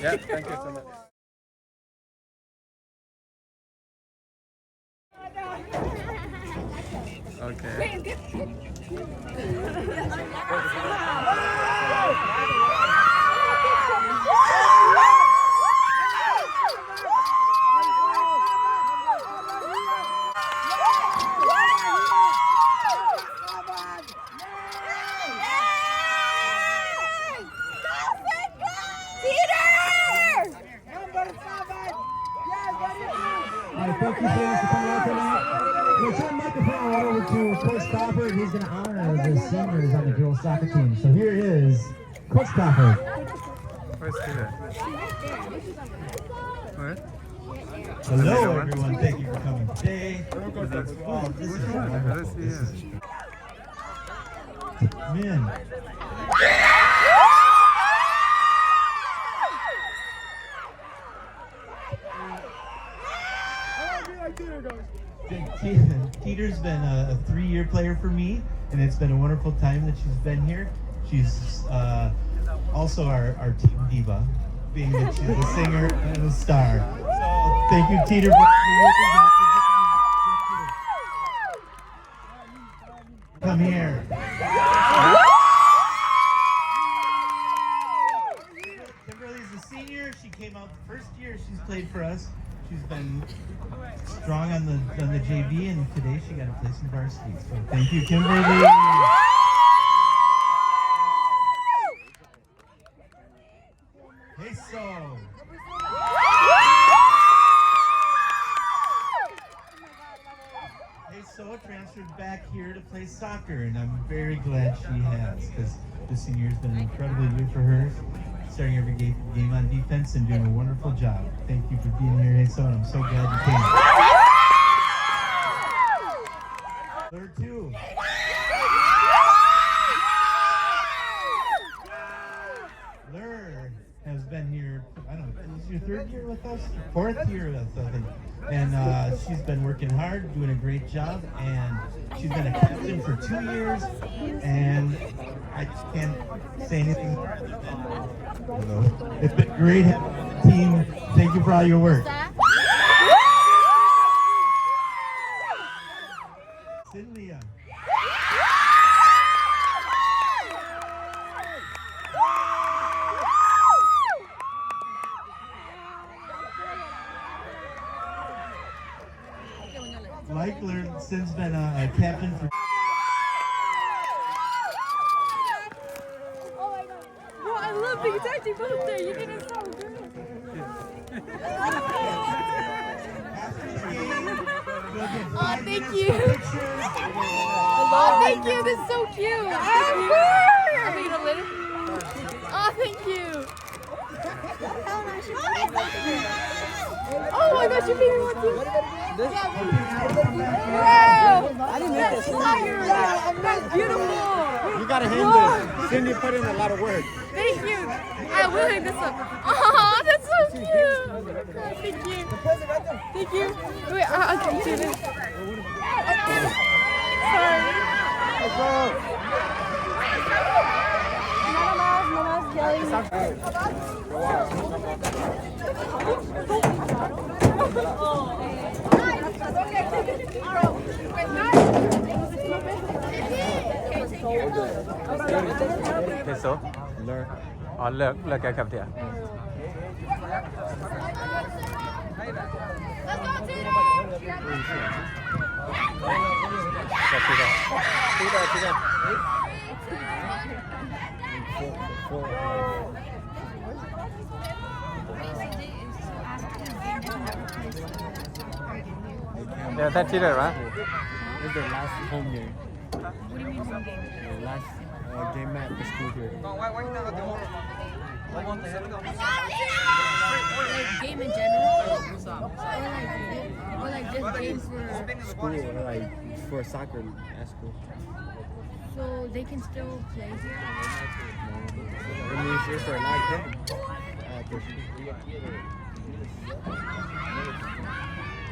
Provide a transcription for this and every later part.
Yeah, thank you so much. Okay. Thank you, fans, for coming out tonight. We'll turn the microphone over to Coach Crawford. He's going to honor the seniors on the girls soccer team. So here is Coach Crawford. Where's Titer? Where? Hello, everyone. Thank you for coming today. Wow, this is wonderful. This is men. Titer's been a 3-year player for me, and it's been a wonderful time that she's been here. She's also our team diva, being that she's a singer and a star. So thank you, Titer, for come here. Kimberly's a senior. She came out the first year she's played for us. She's been strong on the JV, and today she got a place in varsity. So thank you, Kimberly. Hey, so. Hey, so transferred back here to play soccer, and I'm very glad she has, because this senior has been an incredible year for her. Starting every game on defense and doing a wonderful job. Thank you for being here, Asa, and I'm so glad you came. Third two. Lur has been here, I don't know, is your 3rd year with us? 4th year with us, I think. And she's been working hard, doing a great job, and she's been a captain for 2 years, and I can't say anything more other than, it's been great having the team. Thank you for all your work. Cynthia. Leichler since been a captain for. Oh my god. Well, I love that it's actually birthday. You did it so good. Oh, thank you. Oh, thank you. This is so cute. Are we gonna live? Oh, thank you. Oh my gosh, you're being one too. Wow! I didn't make this. That's beautiful. You gotta hang this. Cindy put in a lot of work. Thank you. I will hang this up. Oh, that's so cute. Thank you. Thank you. Wait, I'll do this. Sorry. Let's go. Mama's yelling. Okay, so learn. Oh, look at up there. Yeah, that's it, right? This is the last home game. What do you mean home game? The last game at the school here. Like game in general? Or like just games for School, like for soccer at school. so they can still play here? It means it's for a live game.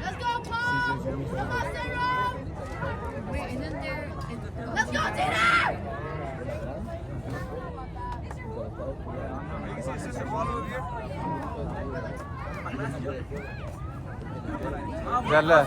Let's go, Paul! Come on, Sarah! Wait, isn't there... Let's go, Titer! झालं